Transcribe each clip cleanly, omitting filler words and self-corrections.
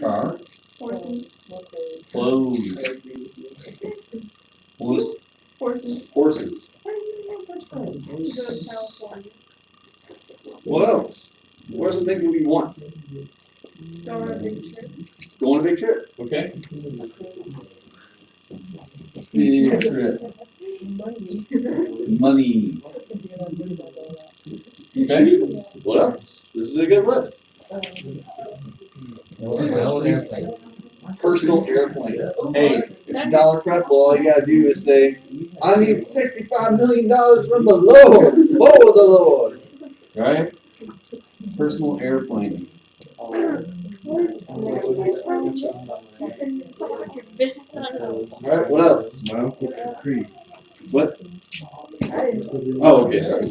Car. Horses. Clothes. Horses. Horses. You go to California. What else? What are some things that we want? Go on a big trip. Go on a big trip. Okay. Big trip. Money. Okay. What else? This is a good list. Personal airplane. Hey, if Dollar Credible, all you gotta do is say, I need $65 million from the Lord. Oh, the Lord. Right? Personal airplane. All right, what else? What? Oh, okay, sorry.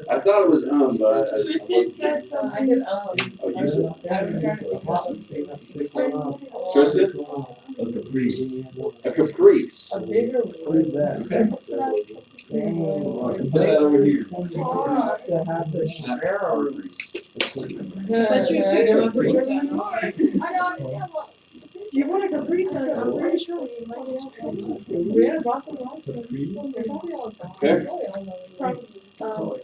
I thought it was but Tristan said something. Oh, you said. Tristan? A caprice. A caprice. What is that? Okay. Put that over here. But you said Caprice. You want a Caprice, I'm pretty sure we might have. We had bought them last time. Okay. Probably.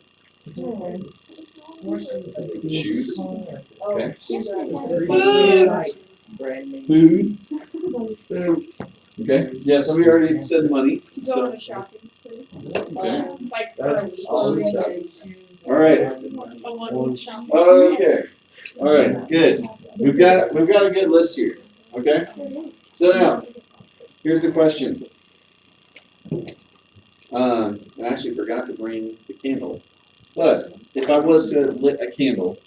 Shoes. Okay. Food. Food. Okay. Yeah, so we already said money. Go on So. a shopping spree. Okay. Like That's clothing. All right. A one-week shopping. Okay. All right. Good. We've got a good list here. Okay. So now, here's the question. I actually forgot to bring the candle. But if I was to lit a candle,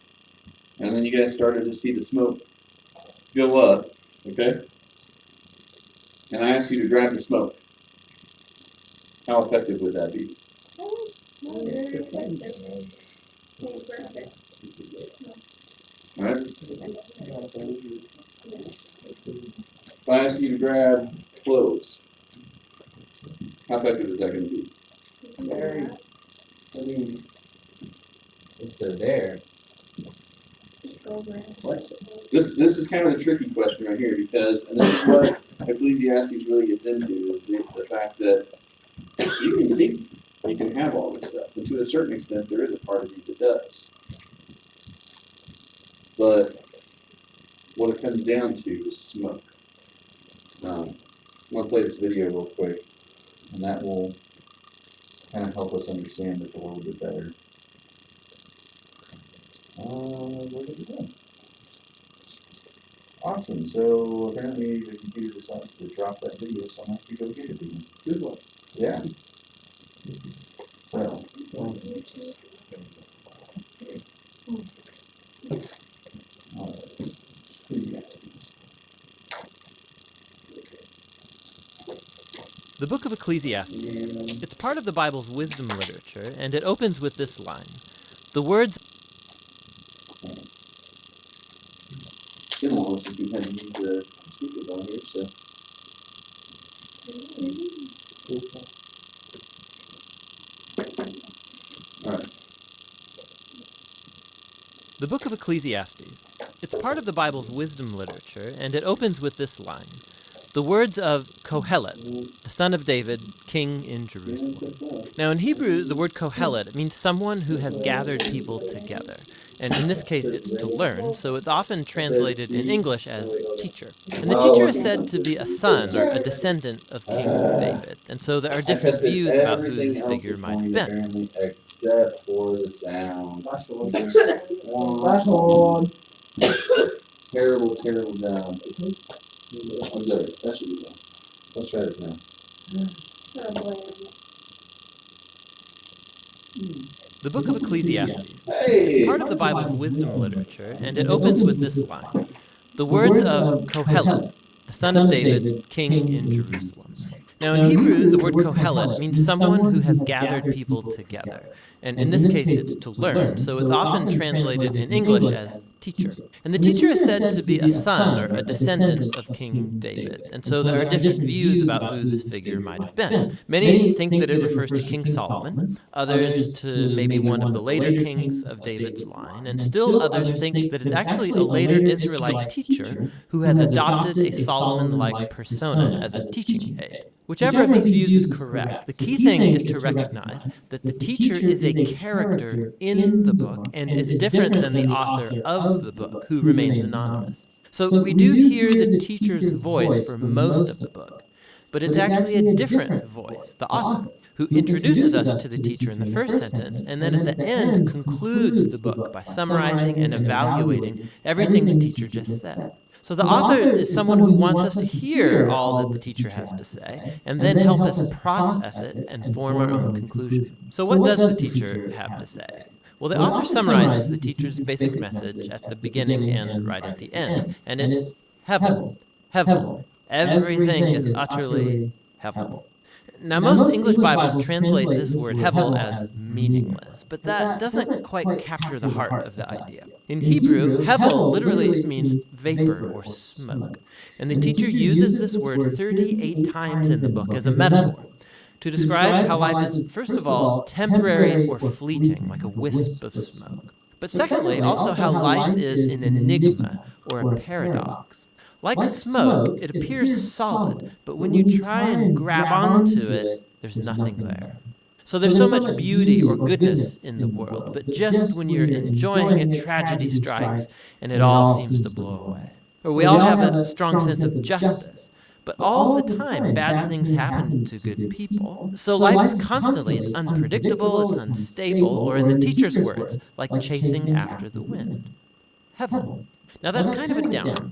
and then you guys started to see the smoke go up, okay? And I asked you to grab the smoke, how effective would that be? All right? If I ask you to grab clothes, how effective is that going to be? Very, I mean, if they're there. This is kind of the tricky question right here because, and this is what Ecclesiastes really gets into, is the fact that you can think you can have all this stuff, and to a certain extent there is a part of you that does. But what it comes down to is smoke. I'm going to play this video real quick, and that will kind of help us understand this a little bit better. Where did it go? Awesome. So apparently the computer decided to drop that video, so I'm going to have to go get it again. Good one. Yeah. So. The book of Ecclesiastes. It's part of the Bible's wisdom literature, and it opens with this line. The words... It's been a while since we've had to use the speakers on here, so. All right. The book of Ecclesiastes. It's part of the Bible's wisdom literature, and it opens with this line. The words of Kohelet, the son of David, king in Jerusalem. Now in Hebrew, the word Kohelet means someone who has gathered people together. And in this case, it's to learn, so it's often translated in English as teacher. And the teacher is said to be a son or a descendant of King David. And so there are different views about who this figure might have been. Except for the sound. Terrible, terrible job. I'm sorry, that should be done. Let's try this now. The book of Ecclesiastes. Hey. It's part of the Bible's wisdom literature, and it opens with this line. The words of Kohelet, the son of David, king in Jerusalem. Now in Hebrew, the word Kohelet means someone who has gathered people together. And in this case, it's to learn, so it's often translated in English as teacher. And the teacher is said to be a son or a descendant of King David. And so there are different views about who this figure might have been. Many think that it refers to King Solomon, others to maybe one of the later kings of David's line, and still others think that it's actually a later Israelite teacher who has adopted a Solomon-like persona as a teaching aid. Whichever of these views is correct, the key thing is to recognize that the teacher is a character in the book and is different than the author of the book, who remains anonymous. So we do hear the teacher's voice for most of the book, but it's actually a different voice, the author, who introduces us to the teacher in the first sentence, and then at the end concludes the book by summarizing and evaluating everything the teacher just said. So the author is someone who wants us to hear all that the teacher has to say, and then help us process it and form our own conclusion. So what does the teacher have to say? Well, the author summarizes the teacher's basic message at the beginning and right at the end, and it's hevel, hevel. Everything is utterly hevel. Now, most English Bibles translate this word hevel as meaningless, but that doesn't quite capture the heart of the idea. In Hebrew, hevel literally means vapor or smoke, and the teacher uses this word 38 times in the book as a metaphor to describe how life is, first of all, temporary or fleeting, like a wisp of smoke. But secondly, also how life is an enigma or a paradox. Like smoke, it appears solid, but when you try and grab onto it, there's nothing there. So there's so much beauty or goodness in the world, but just when you're enjoying it, tragedy strikes and it all seems to blow away. Or we all have a strong sense of justice, but all the time bad things happen to good people. So life is constantly, it's unpredictable, it's unstable, or in the teacher's words, like chasing after the wind. Hevel. Now that's kind of a downer.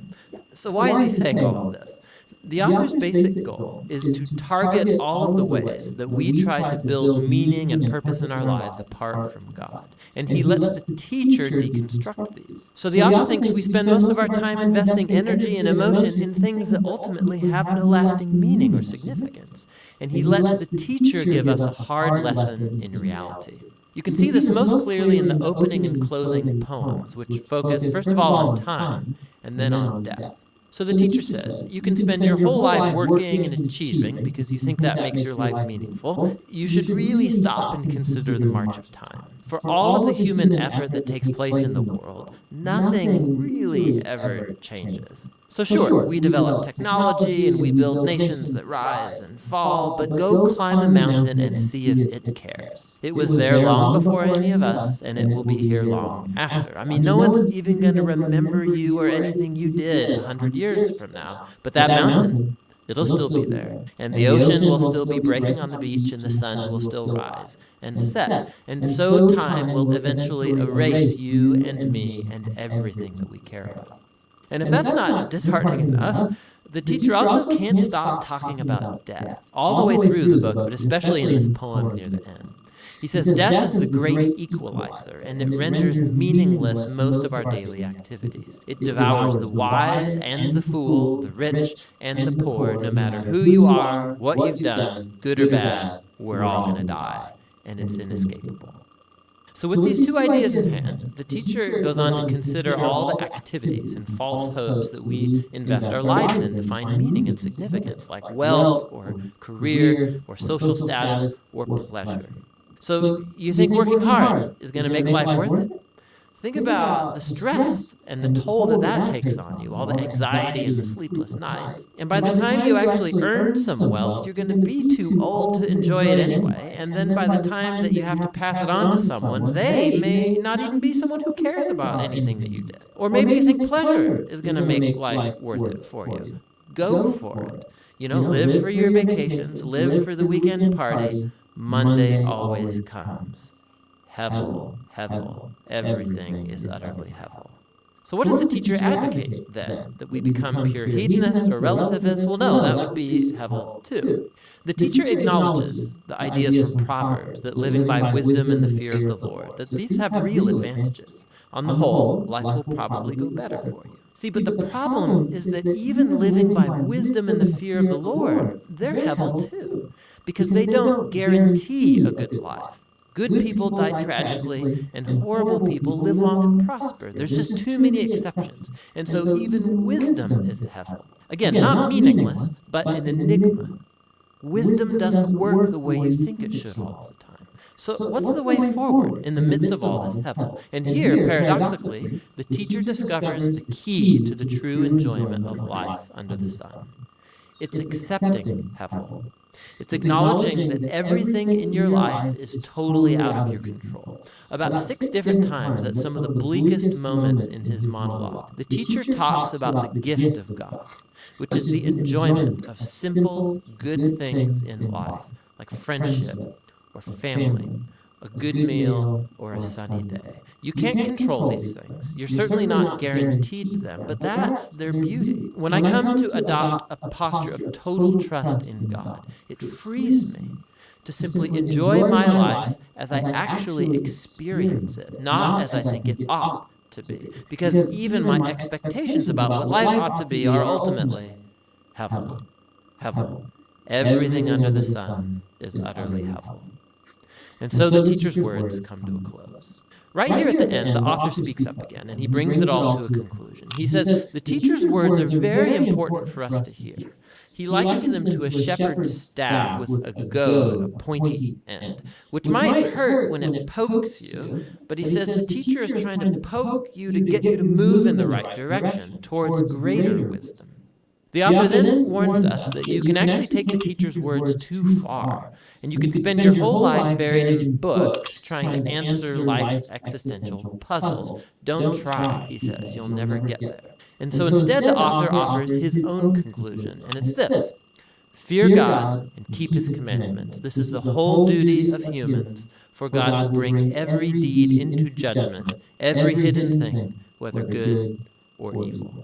So why is he saying all of this? The author's basic goal is to target all of the ways that we try to build meaning and purpose in our lives apart from God. And he lets the teacher deconstruct these. So the author thinks we spend most of our time investing energy and emotion in things that ultimately have no lasting meaning or significance. And he lets the teacher give us a hard lesson in reality. You can see this most clearly in the opening and closing poems, which focus first of all on time and then on death. So the teacher says, you can spend your whole life working and achieving because you think that makes your life meaningful. You should really stop and consider the march of time. For all of the human effort that takes place in the world, nothing really ever changes. So sure, we develop technology and we build nations that rise and fall, but go climb a mountain and see if it cares. It was there long before any of us, and it will be here long after. I mean, no one's even going to remember you or anything you did 100 years from now, but that mountain, it'll still be there, and the ocean will still be breaking on the beach, and the sun will still rise and set, and so time will eventually erase you and me and everything that we care about. And if that's not disheartening enough, the teacher also can't stop talking about death, all the way through the book, but especially in this poem near the end. He says, death is the great equalizer, and it renders meaningless most of our daily activities. It devours the wise and the fool, the rich and the poor, no matter who you are, what you've done, good or bad, we're all going to die, and it's inescapable. So with these two ideas in hand, the teacher goes on to consider all the activities and false hopes that we invest our lives in to find meaning and significance, like wealth or career or social status or pleasure. So you think working hard is going to make life worth it? Think about the stress and the toll that that takes on you, all the anxiety and the sleepless nights. And by the time you actually earn some wealth, you're going to be too old to enjoy it anyway. And then by the time that you have to pass it on to someone, they may not even be someone who cares about anything that you did. Or maybe you think pleasure is going to make life worth it for you. Go for it. You know, live for your vacations, live for the weekend party. Monday always comes. Hevel, hevel, everything is utterly hevel. So what does the teacher advocate, then? That we become pure hedonists or relativists? Well, no, that would be hevel, too. The teacher acknowledges the ideas from Proverbs, that living by wisdom and the fear of the Lord, that these have real advantages. On the whole, life will probably go better for you. See, but the problem is that even living by wisdom and the fear of the Lord, they're hevel, too, because they don't guarantee a good life. Good people die tragically, and horrible people live long and prosper. There's just too many exceptions. And so even wisdom is hevel. Again, not meaningless, but an enigma. Wisdom doesn't work the way you think it should all the time. So what's the way forward in the midst of all this hevel? And here, paradoxically, the teacher discovers the key to the true enjoyment of life under the sun. It's accepting hevel. It's acknowledging that everything in your life is totally out of your control. About 6 different times at some of the bleakest moments in his monologue, the teacher talks about the gift of God, which is the enjoyment of simple, good things in life, like friendship or family, a good meal, or a sunny day. You can't control these things. You're certainly not guaranteed them, but that's their beauty. When I come to adopt a posture of total trust in God, it frees me to simply enjoy my life as I actually experience it, not as I think it ought to be. Because even my expectations about what life ought to be are ultimately hevel. Hevel. Everything under the sun is utterly hevel. And so the teacher's words come to a close. Right here at the end, the author speaks up again, and he brings it all to a conclusion. He says, the teacher's words are very important for us to hear. He likens them to a shepherd's staff with a goad, a pointy end, which might hurt when it pokes you, but he says the teacher is trying to poke you to get you to move in the right direction towards greater wisdom. The author then warns us that you can actually take the teacher's words too far, and you can spend your whole life buried in books trying to answer life's existential puzzles. Don't try, he says. You'll never get there. And so instead, the author offers his own conclusion, and it's this: fear God and keep his commandments. This is the whole duty of humans, for God will bring every deed into judgment, every hidden thing, whether good or evil.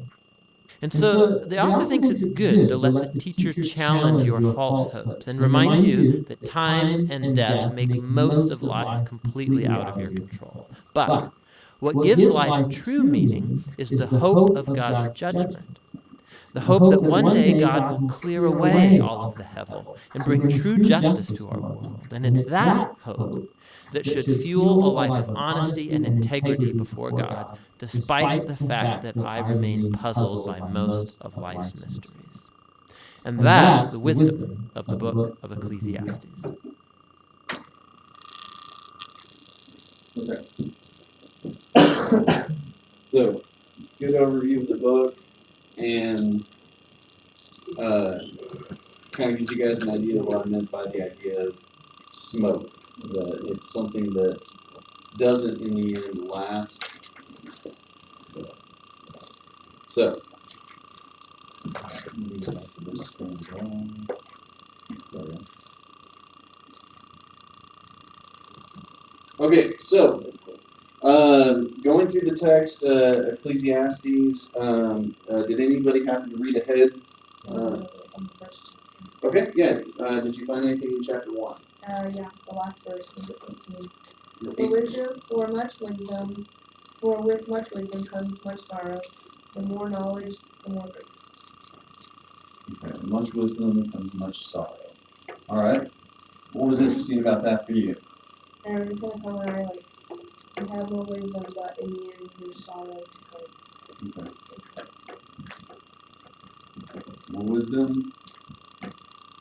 And so the author thinks it's good to let the teacher challenge your false hopes and remind you that time and death make most of life completely out of your control. But what gives life true meaning is the hope of God's judgment. The hope that one day God will clear away all of the hevel and bring true justice to our world. And it's that hope that should fuel a life of honesty and integrity before God, despite the fact that I remain puzzled by most of life's mysteries. And that's the wisdom of the book of Ecclesiastes. Okay. So, good overview of the book, and kind of gives you guys an idea of what I meant by the idea of smoke. That it's something that doesn't in the end last. So, okay, so going through the text, Ecclesiastes. Did anybody happen to read ahead? Okay, yeah. Did you find anything in chapter 1? Yeah, the last verse, number 18. For wisdom, for with much wisdom comes much sorrow. The more knowledge, the more grief. Okay, much wisdom comes much sorrow. All right. What was interesting about that for you? And every kind of time when I have more wisdom, but in the end, there's sorrow to come. Okay. More wisdom,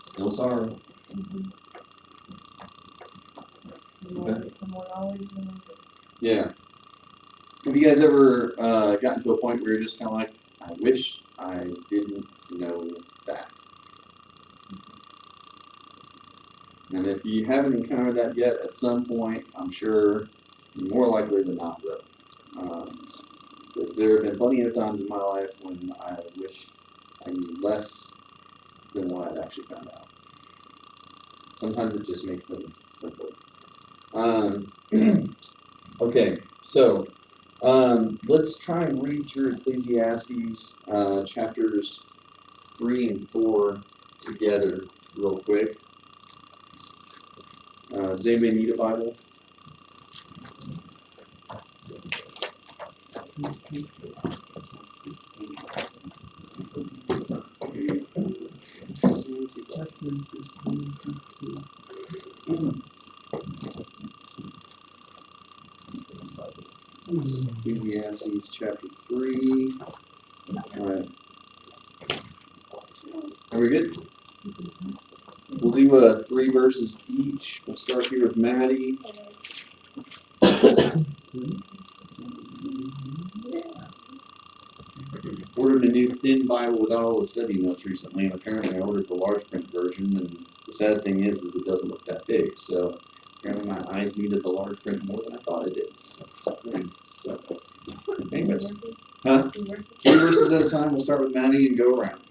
still sorrow. Mm-hmm. Okay. The more knowledge, the more grief. Yeah. Have you guys ever gotten to a point where you're just kind of like, I wish I didn't know that? And if you haven't encountered that yet, at some point, I'm sure you're more likely than not will. Because there have been plenty of times in my life when I wish I knew less than what I've actually found out. Sometimes it just makes things simpler. Okay, so let's try and read through Ecclesiastes chapters 3 and 4 together real quick. Does anybody need a Bible? Ecclesiastes chapter 3. Alright. Are we good? We'll do 3 verses each. We'll start here with Maddie. Ordered a new thin Bible with all the study notes recently, and apparently I ordered the large print version, and the sad thing is it doesn't look that big, so apparently my eyes needed the large print more than I thought it did. That's great. So, anyways. Huh? 2 verses. 3 verses at a time. We'll start with Maddie and go around.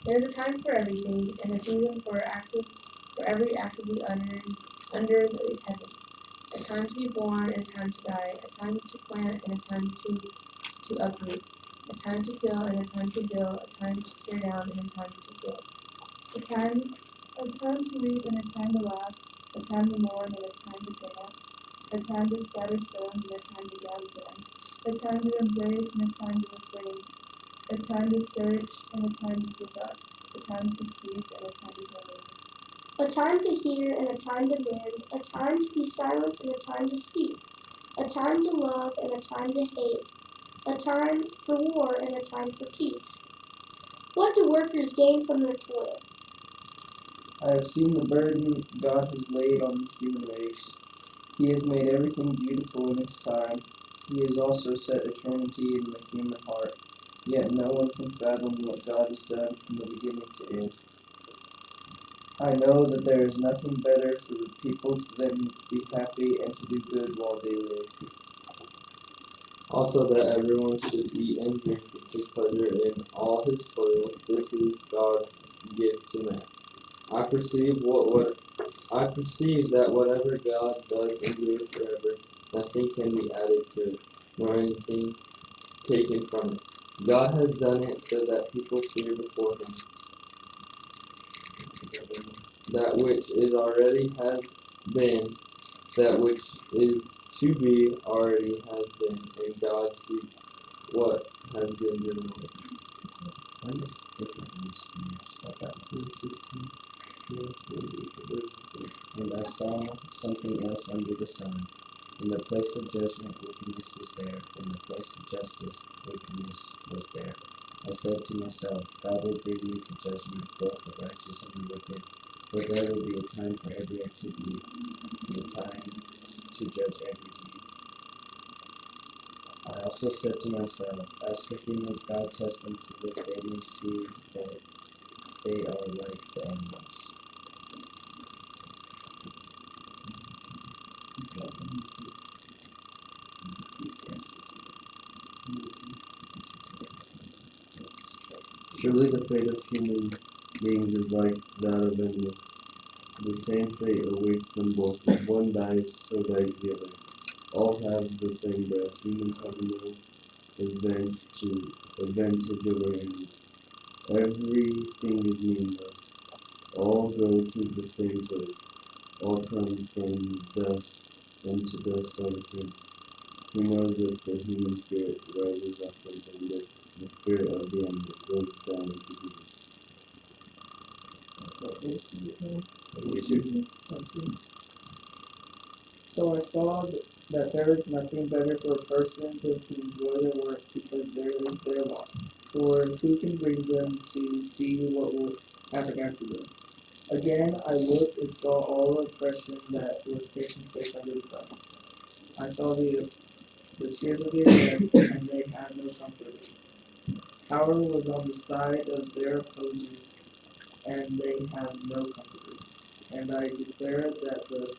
There's a time for everything, and a season for every actively under the heavens. A time to be born and a time to die. A time to plant and a time to uproot. A time to kill and a time to build. A time to tear down and a time to build. A time to weep and a time to laugh. A time to mourn and a time to dance. A time to scatter stones and a time to gather them. A time to embrace and a time to refrain. A time to search and a time to give up. A time to keep and a time to go away. A time to hear and a time to mend, a time to be silent and a time to speak, a time to love and a time to hate, a time for war and a time for peace. What do workers gain from their toil? I have seen the burden God has laid on the human race. He has made everything beautiful in its time. He has also set eternity in the human heart. Yet no one can fathom what God has done from the beginning to end. I know that there is nothing better for the people than to be happy and to do good while they live. Also that everyone should eat and drink and take pleasure in all his toil. This is God's gift to man. I perceive that whatever God does endures forever. Nothing can be added to it, nor anything taken from it. God has done it so that people fear before him. That which is already has been, that which is to be already has been, and God seeks what has been given away. When is different stuff out? And I saw something else under the sun. In the place of judgment, wickedness was there. In the place of justice, wickedness was there. I said to myself, God will bring me to judgment, both the righteous and the wicked. For there will be a time for every activity, and a time to judge every deed. I also said to myself, as for humans, God tests them so that they may see that they are like the animals. Surely the fate of human beings is like that of animals. The same fate awaits them both. If one dies, so dies the other. All have the same breath. Humans have no advantage over animals. Everything is meaningless. All go to the same place. All come from dust, and to dust all return. Who knows if the human spirit rises up from them, the spirit of the animal goes down into Hades. So I saw that there is nothing better for a person than to enjoy their work because there is their lot. For who can bring them to see what will happen after them? Again, I looked and saw all the oppression that was taking place under the sun. I saw the tears of the oppressed, and they had no comfort. Power was on the side of their opposers, and they had no comfort. And I declared that the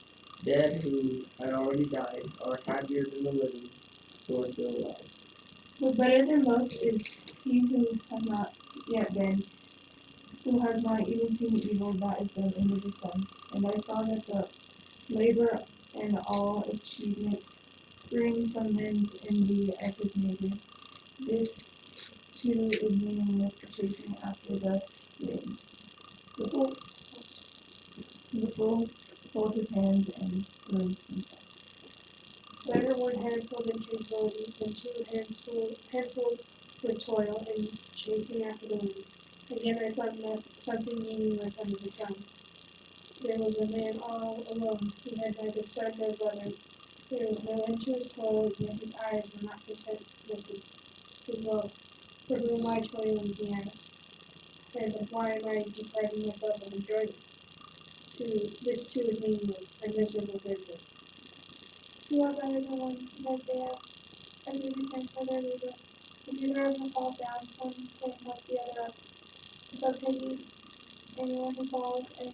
dead who had already died are happier than the living who are still alive. But better than both is he who has not yet been, who has not even seen the evil that is done under the sun. And I saw that the labor and all achievements spring from men's envy of his neighbor. This too is meaningless, chasing after the wind. The fool holds his hands and ruins himself. Better one handful than tranquility, than handfuls with toil and chasing after the wind. Again I saw something meaningless under the sun. There was a man all alone, who had neither son nor brother. There was no end to his toil, yet his eyes were not content with his wealth. For whom my toiling, he asked, and why am I depriving myself of enjoyment? This too is meaningless, a miserable business. Two are better than one because they have everything for their labor. And neither of them fall down, one can help the other up. But pity anyone who falls and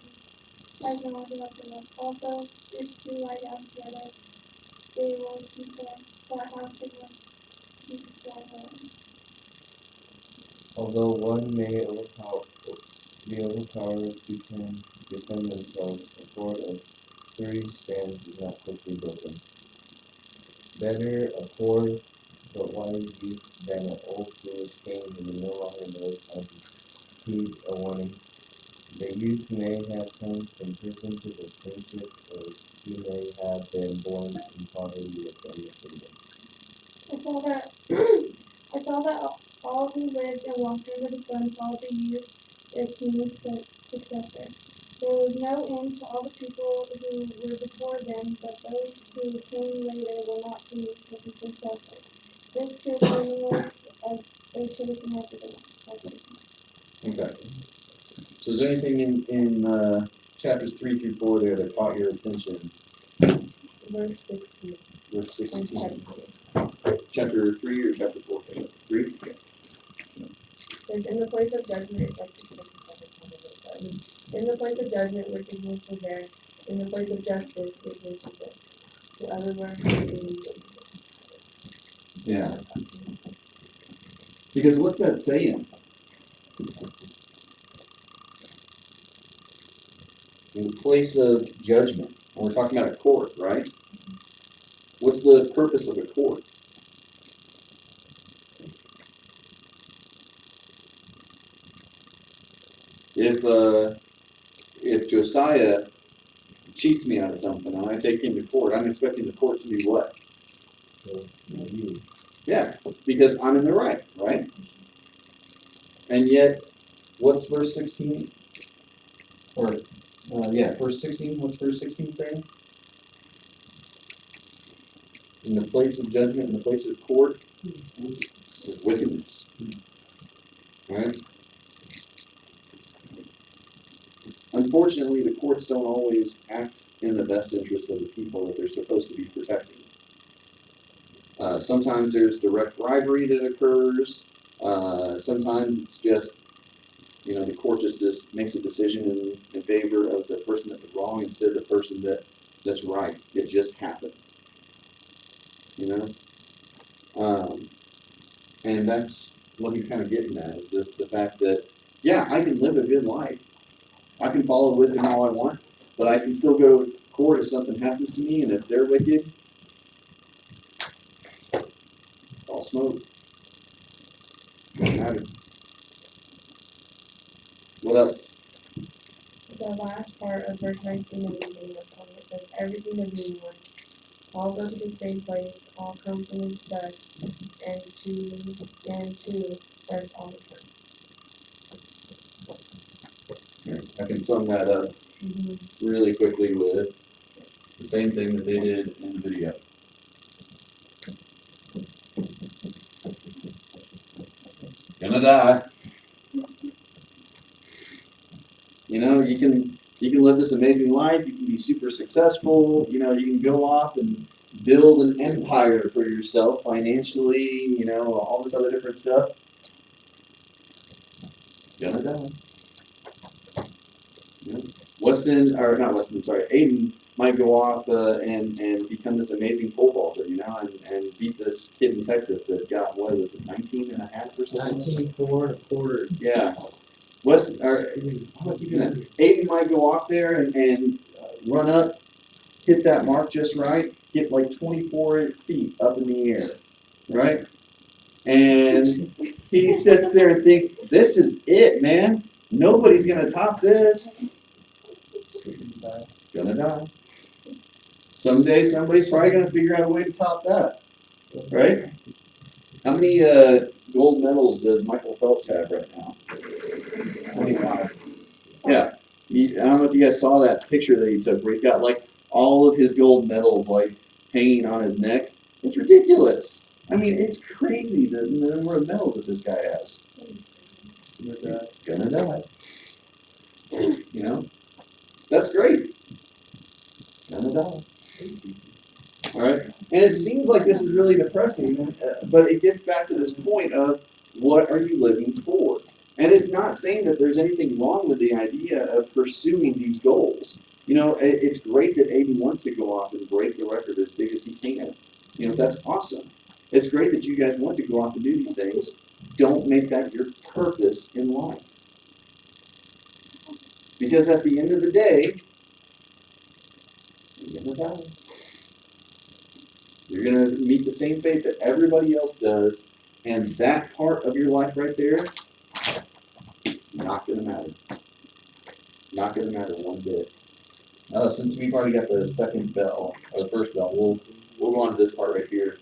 has no one to help them up. Also, if two lie down together, they will keep them. But how can one keep them alone? Although one may be overpowered to can defend themselves, a fort of 3 stands is not quickly broken. Better a poor but wise youth than an old foolish king who no longer knows how to heed a warning. The youth may have come from prison to the kingship, or he may have been born in poverty and in freedom. I saw that I saw that all who lived and walked under the sun followed the youth, their king's successor. There was no end to all the people who were before them, but those who came later were not pleased with his successor. This too is meaningless as a chastened after the Okay. So is there anything in chapters 3 through 4 there that caught your attention? Verse 16. Verse in 16. chapter Chapter 3 or chapter 4? 3? says, in the place of judgment, like the second part of it, but in the place of judgment, wickedness was there. In the place of justice, wickedness was there. So everywhere, Yeah. Because what's that saying? In the place of judgment. And we're talking about a court, right? What's the purpose of a court? If Josiah cheats me out of something and I take him to court, I'm expecting the court to do what? Yeah, because I'm in the right, right? And yet, what's verse 16? Or, verse 16. What's verse 16 saying? In the place of judgment, in the place of court, is wickedness. Right? Unfortunately, the courts don't always act in the best interest of the people that they're supposed to be protecting. Sometimes there's direct bribery that occurs. Sometimes it's just, the court just makes a decision in favor of the person that was wrong instead of the person that's right. It just happens. And that's what he's kind of getting at, is the fact that, yeah, I can live a good life. I can follow wisdom all I want, but I can still go to court if something happens to me, and if they're wicked, it's all smoke. Doesn't matter. What else? the last part of verse 19 of the beginning of the it says, everything is meaningless. All go to the same place, all come from the dust, and to dust all return. I can sum that up really quickly with the same thing that they did in the video. Gonna die. You can live this amazing life. You can be super successful. You can go off and build an empire for yourself financially. All this other different stuff. Gonna die. Aiden might go off and become this amazing pole vaulter, and beat this kid in Texas that got, what was it, 19.5 or something? 19.4 and a quarter. Yeah. How about keeping that? Aiden might go off there and run up, hit that mark just right, get like 24 feet up in the air, right? And he sits there and thinks, this is it, man. Nobody's going to top this. Gonna die. Someday somebody's probably going to figure out a way to top that, right? How many gold medals does Michael Phelps have right now? 25. Yeah. I don't know if you guys saw that picture that he took where he's got like all of his gold medals like hanging on his neck. It's ridiculous. I mean, it's crazy the number of medals that this guy has. Gonna die. You know? That's great. Gonna die. All right? And it seems like this is really depressing, but it gets back to this point of what are you living for? And it's not saying that there's anything wrong with the idea of pursuing these goals. You know, it's great that Aiden wants to go off and break the record as big as he can. You know, that's awesome. It's great that you guys want to go off and do these things. Don't make that your purpose in life. Because at the end of the day, you're going to die. You're going to meet the same fate that everybody else does. And that part of your life right there, it's not going to matter. Not going to matter one bit. Since we've already got the second bell, or the first bell, we'll go on to this part right here.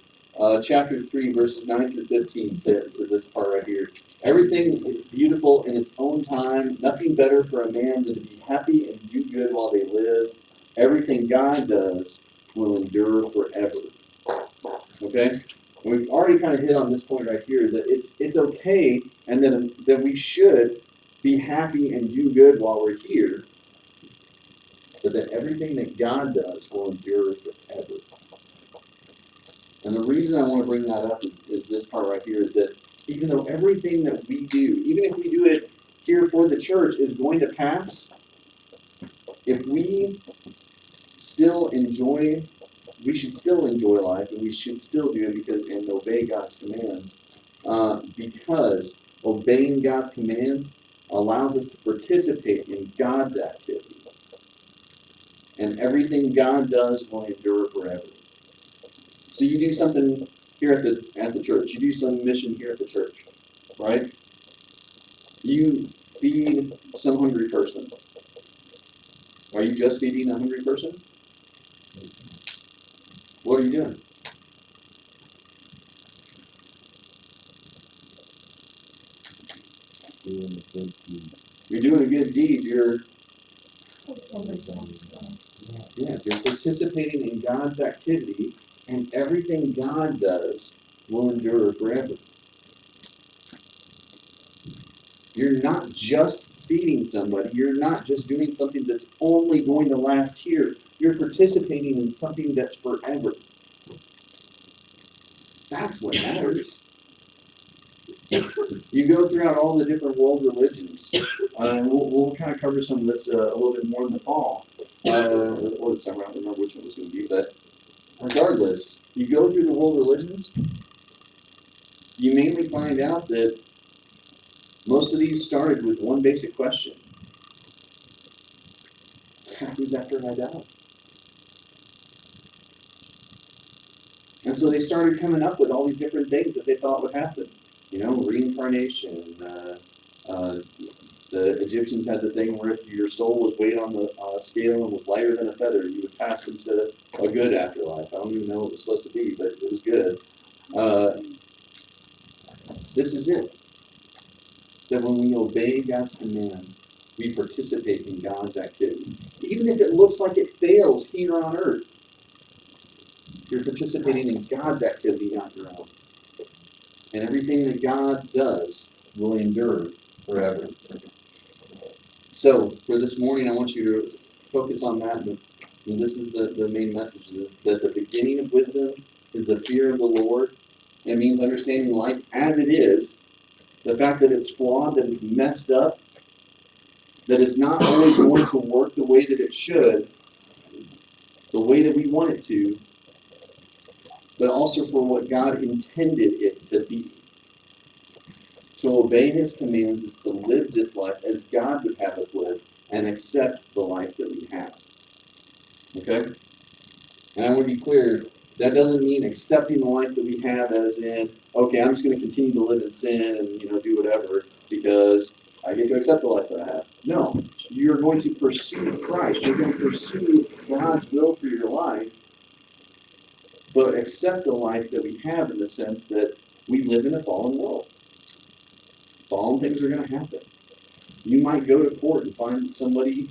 Chapter 3, verses 9 through 15 says this part right here. Everything is beautiful in its own time. Nothing better for a man than to be happy and do good while they live. Everything God does will endure forever. Okay? And we've already kind of hit on this point right here, that it's okay and that we should be happy and do good while we're here, but that everything that God does will endure forever. And the reason I want to bring that up is this part right here, is that even though everything that we do, even if we do it here for the church, is going to pass, if we still enjoy, we should still enjoy life, and we should still do it and obey God's commands, because obeying God's commands allows us to participate in God's activity. And everything God does will endure forever. So you do something here at the church. You do some mission here at the church, right? You feed some hungry person. Are you just feeding a hungry person? What are you doing? Doing a good deed. You're doing a good deed. You're participating in God's activity, and everything God does will endure forever. You're not just feeding somebody. You're not just doing something that's only going to last here. You're participating in something that's forever. That's what matters. You go throughout all the different world religions, and we'll kind of cover some of this a little bit more in the fall, or the summer. I don't remember which one it was going to be, but regardless, you go through the world religions, you mainly find out that most of these started with one basic question: what happens after I die? And so they started coming up with all these different things that they thought would happen. You know, reincarnation. The Egyptians had the thing where if your soul was weighed on the scale and was lighter than a feather, you would pass into a good afterlife. I don't even know what it was supposed to be, but it was good. This is it. That when we obey God's commands, we participate in God's activity. Even if it looks like it fails here on earth, you're participating in God's activity, not your own. And everything that God does will endure forever. So, for this morning, I want you to focus on that. And this is the main message, that the beginning of wisdom is the fear of the Lord. It means understanding life as it is, the fact that it's flawed, that it's messed up, that it's not always going to work the way that it should, the way that we want it to, but also for what God intended it to be. To obey His commands is to live this life as God would have us live and accept the life that we have. Okay? And I want to be clear, that doesn't mean accepting the life that we have as in, okay, I'm just going to continue to live in sin and, do whatever because I get to accept the life that I have. No, you're going to pursue Christ. You're going to pursue God's will for your life, but accept the life that we have in the sense that we live in a fallen world. Fallen things are going to happen. You might go to court and find that somebody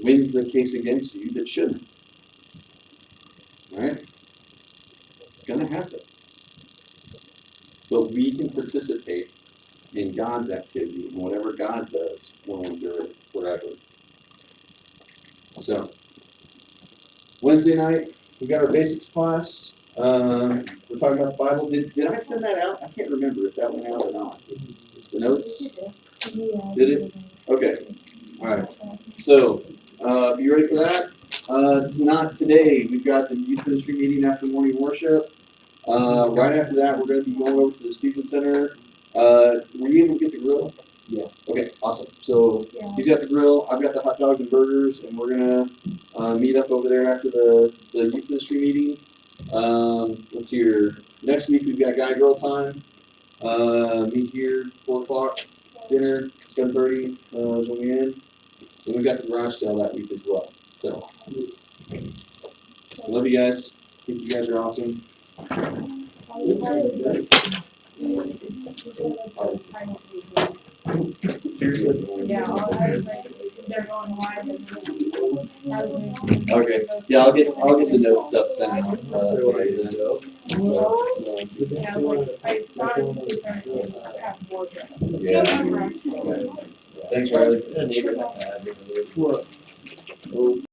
wins the case against you that shouldn't. Alright? It's gonna happen. But we can participate in God's activity, and whatever God does will endure forever. So, Wednesday night, we got our basics class. We're talking about the Bible. Did I send that out? I can't remember if that went out or not. The notes? Did it? Okay. All right. So, you ready for that? It's not today. We've got the youth ministry meeting after morning worship. Right after that, we're going to be going over to the Stephen Center. Were you able to get the grill? Yeah. Okay, awesome. So he's got the grill. I've got the hot dogs and burgers, and we're gonna meet up over there after the youth ministry meeting. Let's see here. Next week we've got guy girl time. Meet here 4 o'clock. Dinner 7:30 when we end. And we've got the garage sale that week as well. So I love you guys. Think you guys are awesome. Seriously? Yeah, I was like, they're going live. Okay. Yeah, I'll get the note stuff sent out today then. Yeah, I was like, I thought it was going to have more dress. Yeah. Okay. Thanks, Riley. What?